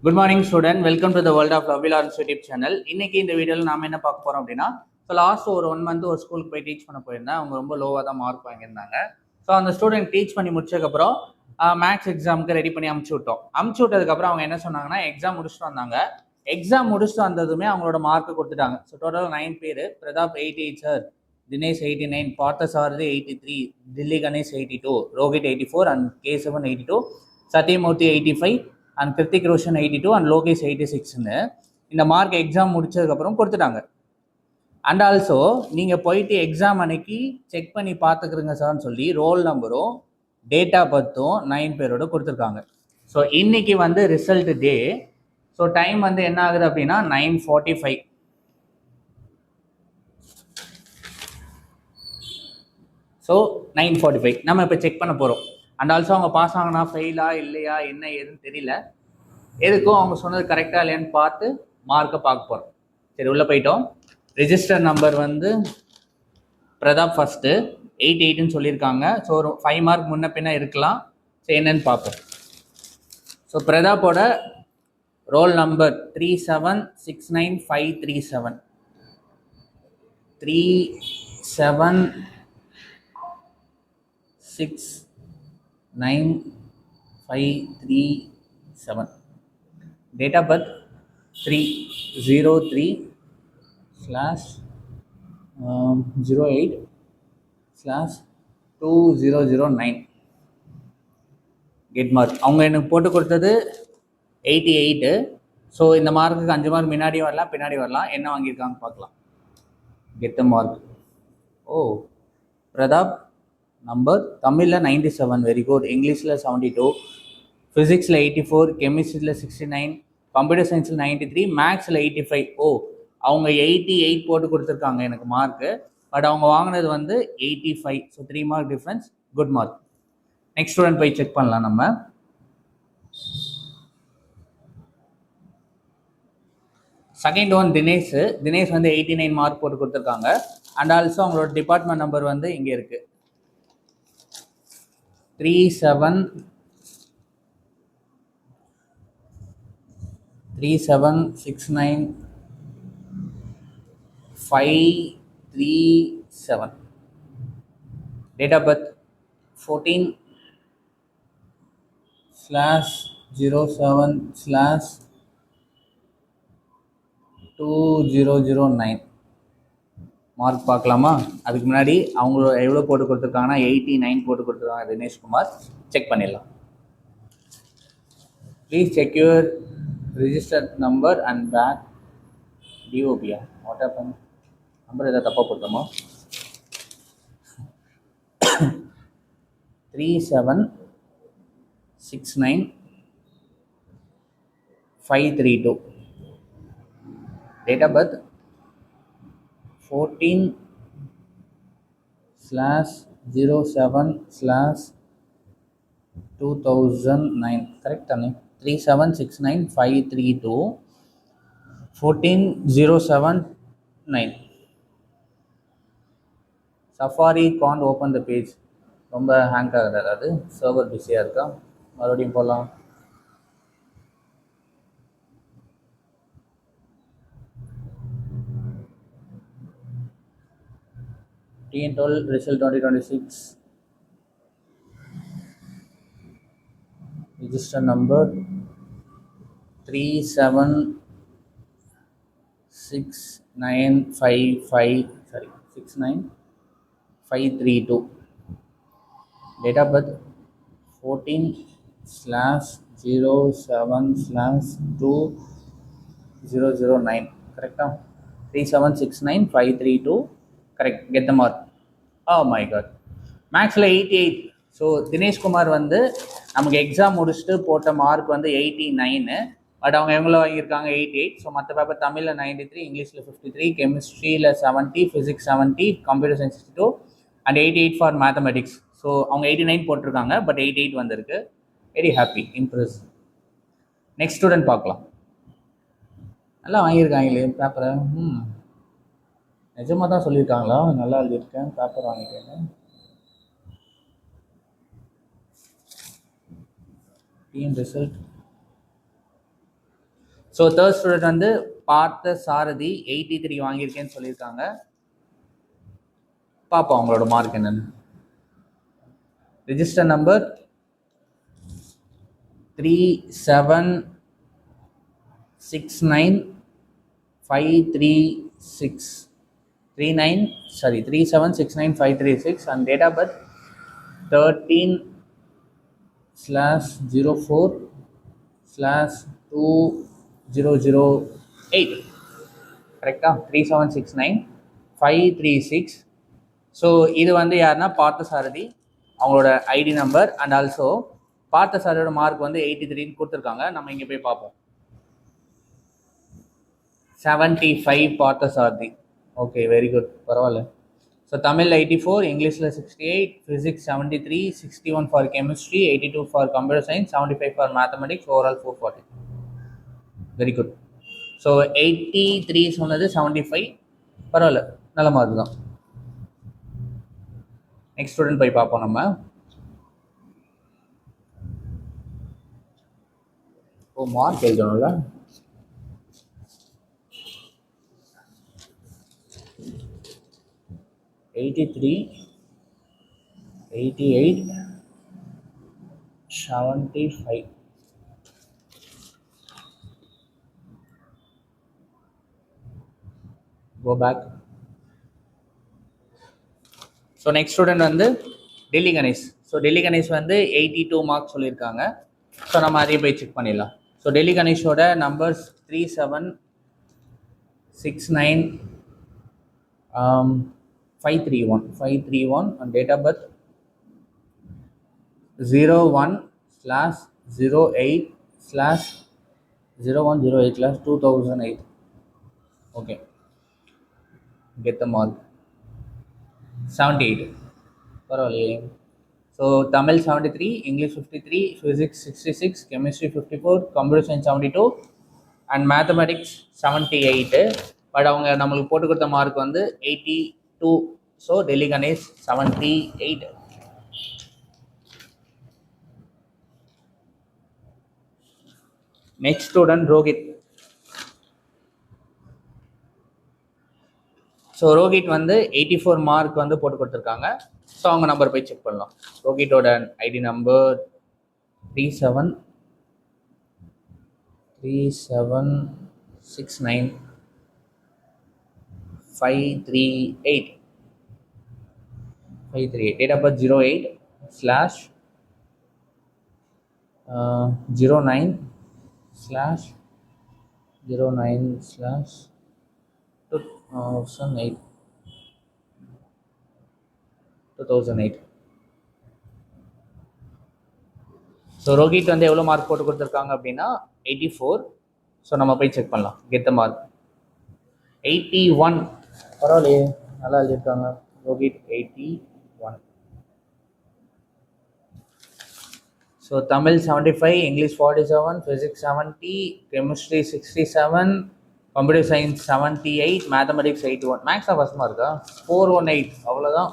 Good morning student, welcome to the world of lovely Lawrence YouTube channel. இன்னைக்கு இந்த வீடியோவில் நாம என்ன பார்க்க போறோம் அப்படின்னா, ஸோ லாஸ்ட் ஒரு 1 மந்த் ஒரு ஸ்கூலுக்கு போய் டீச் பண்ண போயிருந்தேன். அவங்க ரொம்ப லோவாக தான் மார்க் வாங்கியிருந்தாங்க. ஸோ அந்த ஸ்டூடெண்ட் டீச் பண்ணி முடிச்சதுக்கப்புறம் மேக்ஸ் எக்ஸாமுக்கு ரெடி பண்ணி அமுச்சு விட்டோம். அமுச்சு விட்டதுக்கப்புறம் அவங்க என்ன சொன்னாங்கன்னா, எக்ஸாம் முடிச்சுட்டு வந்தாங்க. எக்ஸாம் முடிச்சுட்டு வந்ததுமே அவங்களோட மார்க்கு கொடுத்துட்டாங்க. ஸோ டோட்டல் 9 பேர். Pratap 88 sir, Dinesh 89, Parthasarathy 83, Delhi Ganesh 82, Rohit 84 and Kesavan 82, Sathyamoorthy 85 and Krithik Roshan 82 and Lokesh 86ன்னு இந்த மார்க் எக்ஸாம் முடிச்சதுக்கப்புறம் கொடுத்துட்டாங்க. அண்ட் ஆல்சோ நீங்கள் போயிட்டு எக்ஸாம் அன்னைக்கு செக் பண்ணி பார்த்துக்கிறங்க சார்னு சொல்லி ரோல் நம்பரும் டேட் ஆஃப் பர்த்தும் 9 பேரோட கொடுத்துருக்காங்க. ஸோ இன்னைக்கு வந்து ரிசல்ட் டே. ஸோ டைம் வந்து என்ன ஆகுது அப்படின்னா 9:45. ஸோ 9:45 நம்ம இப்போ செக் பண்ண போகிறோம். அண்ட் ஆல்சோ அவங்க பாஸ் ஆகினா ஃபெயிலா இல்லையா என்ன ஏதுன்னு தெரியல. எதுக்கும் அவங்க சொன்னது கரெக்டாக இல்லையான்னு பார்த்து மார்க்கை பார்க்க போகிறோம். சரி, உள்ளே போயிட்டோம். ரிஜிஸ்டர் நம்பர் வந்து பிரதாப் ஃபஸ்ட்டு 88ன்னு சொல்லியிருக்காங்க. ஸோ ஒரு 5 மார்க் முன்ன பின்ன இருக்கலாம். சரி, என்னன்னு பார்ப்போம். ஸோ பிரதாப்போட roll number 3769537 3769537. Date of birth 303/08/2009. Get mark அவங்க எனக்கு போட்டு கொடுத்தது 88. ஸோ இந்த மார்க்குக்கு 5 மார்க் முன்னாடியும் வரலாம் பின்னாடி வரலாம். என்ன வாங்கியிருக்காங்க பார்க்கலாம். Get the mark. Oh, Pratap number தமிழில் 97, வெரி குட். இங்கிலீஷில் 72, ஃபிசிக்ஸில் 84, கெமிஸ்ட்ரியில் 69, கம்ப்யூட்டர் சயின்ஸில் 93, மேக்ஸில் 85. ஓ, அவங்க 88 போட்டு கொடுத்துருக்காங்க எனக்கு மார்க்கு. பட் அவங்க வாங்கினது வந்து 85. So 3 mark difference. Good mark. Next student போய் செக் பண்ணலாம் நம்ம. Second one Dinesh. தினேஷ் வந்து 89 மார்க் போட்டு கொடுத்துருக்காங்க. அண்ட் ஆல்சோ அவங்களோட டிபார்ட்மெண்ட் நம்பர் வந்து இங்கே இருக்கு. 3769537. Date of birth 14/07/2009. மார்க் பார்க்கலாமா? அதுக்கு முன்னாடி அவங்களோட எவ்வளோ போட்டு கொடுத்துருக்காங்கன்னா 89 போட்டு கொடுத்துருக்காங்க தினேஷ்குமார். செக் பண்ணிடலாம். Please check your register number and back டிஓபியா. What happen? நம்பர் எதாவது தப்பாக போட்டோமா? 3769532. Date of birth 14/07/2009. கரெக்ட் தானே? 3769532 14079. Safari can't open the page. ரொம்ப ஹேங் ஆகுது, அதாவது சர்வர் பிஸியாக இருக்கா. மறுபடியும் போகலாம். TN12 result 2026. Register number 69532. Date of birth 14/07/2009. கரெக்டா? 3769532. Correct. Get the mark. Oh my God. மேக்ஸில் 88. ஸோ தினேஷ்குமார் வந்து நமக்கு எக்ஸாம் முடிச்சுட்டு போட்ட மார்க் வந்து 89. பட் அவங்க எவ்வளோ வாங்கியிருக்காங்க? 88. ஸோ மற்ற பேப்பர் தமிழில் 93, இங்கிலீஷில் 53, கெமிஸ்ட்ரியில் 70, physics 70, computer science 62 and 88 for mathematics. So அவங்க 89 போட்டிருக்காங்க, பட் 88 வந்திருக்கு. Very happy, impress. Next student பார்க்கலாம். நல்லா வாங்கியிருக்காங்களே பேப்பரை. நிஜமாக தான் சொல்லியிருக்காங்களா? நல்லா எழுதியிருக்கேன், பேப்பர் வாங்கிட்டேன்னு. TN result so third student வந்து பார்த்த சாரதி 83 வாங்கியிருக்கேன்னு சொல்லியிருக்காங்க. பார்ப்போம் அவங்களோட மார்க் என்னன்னு. Register number 3769536 and date of birth 13/04/2008. கரெக்டா? 3769536. ஸோ இது வந்து யாருன்னா பார்த்தசாரதி, அவங்களோட ஐடி நம்பர் அண்ட் ஆல்சோ பார்த்தசாரதியோட மார்க் வந்து 83 கொடுத்துருக்காங்க. நம்ம இங்கே போய் பார்ப்போம். 75 பார்த்தசாரதி. ஓகே, வெரி குட், பரவாயில்ல. ஸோ தமிழ் 84, இங்கிலீஷில் 68, physics 73, 61 for chemistry, 82 for computer science, 75 for mathematics, overall 440. Very good. So 83 சொன்னது 75, பரவாயில்ல, நல்ல மார்க் தான். நெக்ஸ்ட் ஸ்டூடெண்ட் போய் பார்ப்போம் நம்ம. மார்க் எழுதணும்ல. $83, $88, $75. Go back. So next student வந்து டெல்லி கணேஷ். ஸோ டெல்லி கணேஷ் வந்து 82 மார்க்ஸ் சொல்லியிருக்காங்க. ஸோ நம்ம அதையும் போய் செக் பண்ணிடலாம். ஸோ டெல்லி கணேஷோட numbers 3769531 and date of birth 01/08/2008. Okay, get the mark. 78. பரவாயில்லையே. So Tamil 73, English 53, physics 66, chemistry 54, computer science 72 and mathematics 78. But அவங்க நம்மளுக்கு போட்டு கொடுத்த மார்க் வந்து 82. So Delhi Ganesh 78. Next student Rohit. So Rohit வந்து 84 மார்க் வந்து போட்டு கொடுத்துருக்காங்க. ஸோ அவங்க நம்பர் போய் செக் பண்ணலாம். ரோஹித்தோட ID number 3769538. Date of birth 08/09/2008. So Rohit வந்து எவ்வளோ மார்க் போட்டு கொடுத்துருக்காங்க அப்படின்னா 84. ஸோ நம்ம போய் செக் பண்ணலாம். Get the mark 81. பரவாயில்லையே, நல்லா எழுதியிருக்காங்க. Rohit 81. So Tamil 75, English 47, physics 70, chemistry 67, computer science 78, mathematics 81. மேக்ஸாக ஃபஸ்ட் மார்க்கா 418, அவ்வளோதான்.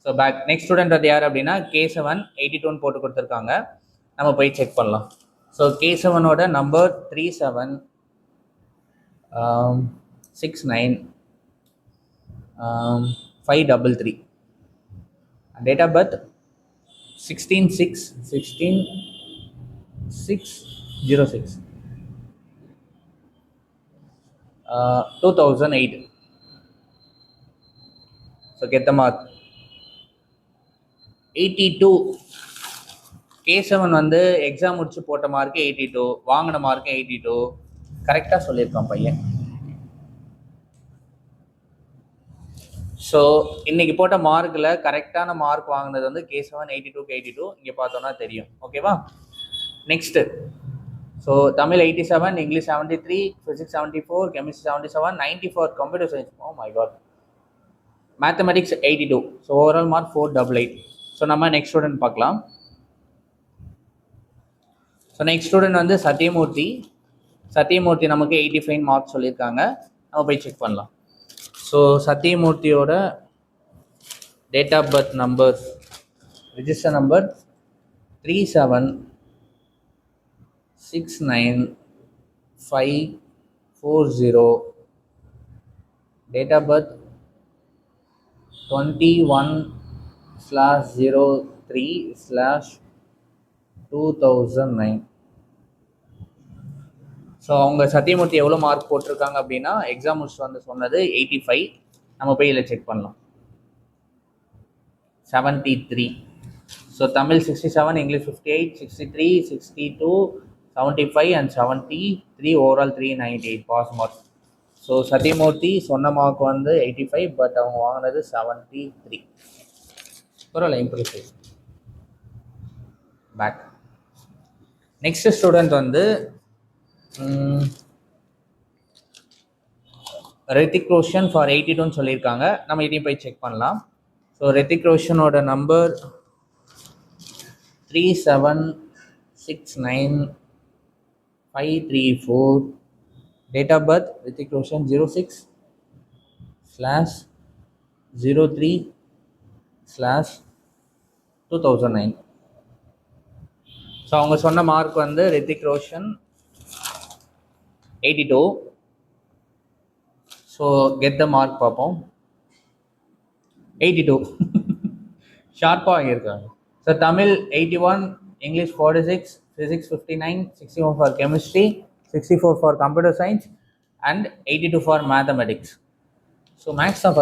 So back. நெக்ஸ்ட் ஸ்டூடெண்ட் அது யார் அப்படின்னா K7 82 போட்டு கொடுத்துருக்காங்க. நம்ம போய் செக் பண்ணலாம். ஸோ K7ஓட number 376953. Date of birth 16/6/2006. 2008. So get the mark 82. K7 வந்து எக்ஸாம் முடிச்சு போட்ட மார்க்கு 82, வாங்கின மார்க்கு 82. கரெக்டாக சொல்லியிருக்கான் பையன். ஸோ இன்னைக்கு போட்ட மார்க்கில் கரெக்டான மார்க் வாங்கினது வந்து K7 82க்கு 82. இங்கே பார்த்தோன்னா தெரியும். ஓகேவா? Next. So Tamil 87, English 73, physics 74, chemistry 77, 90 for computer science. Oh my God. Mathematics 82. So overall mark 488. So நம்ம நெக்ஸ்ட் ஸ்டூடெண்ட் பார்க்கலாம். ஸோ நெக்ஸ்ட் ஸ்டூடெண்ட் வந்து சத்யமூர்த்தி நமக்கு 85 மார்க்ஸ் சொல்லியிருக்காங்க. நம்ம போய் செக் பண்ணலாம். ஸோ சத்யமூர்த்தியோட date of birth number, register number 3769 6540, date of birth 21/03/2009. So அவங்க சத்தியமூர்த்தி எவ்வளோ மார்க் போட்டிருக்காங்க அப்படின்னா எக்ஸாம் முடிச்சுட்டு வந்து சொன்னது 85. நம்ம போய் இதில் செக் பண்ணலாம். 73. So Tamil 67, English 58, 63, 62, 75 and 73, overall 398 pass mark. So Sathyamurthy சொன்ன மார்க் வந்து 85, பட் அவங்க வாங்கினது 73. பரவாயில்ல, இம்ப்ரெசிவ். பேக். நெக்ஸ்ட் ஸ்டூடெண்ட் வந்து ரித்திக் ரோஷன் ஃபார் 82ன்னு சொல்லியிருக்காங்க. நம்ம இதையும் போய் செக் பண்ணலாம். ஸோ ரித்திக் ரோஷனோட number 3769534. Date of birth Hrithik Roshan 06/03/2009. So அவங்க சொன்ன மார்க் வந்து Hrithik Roshan 82. So get the mark பார்ப்போம். 82 ஷார்ப்பாக வாங்கியிருக்காங்க. ஸோ Tamil 81, English 46, physics 59, 61 for chemistry, 64 for computer science and 82 for mathematics. So maths தான் ஃபஸ்ட்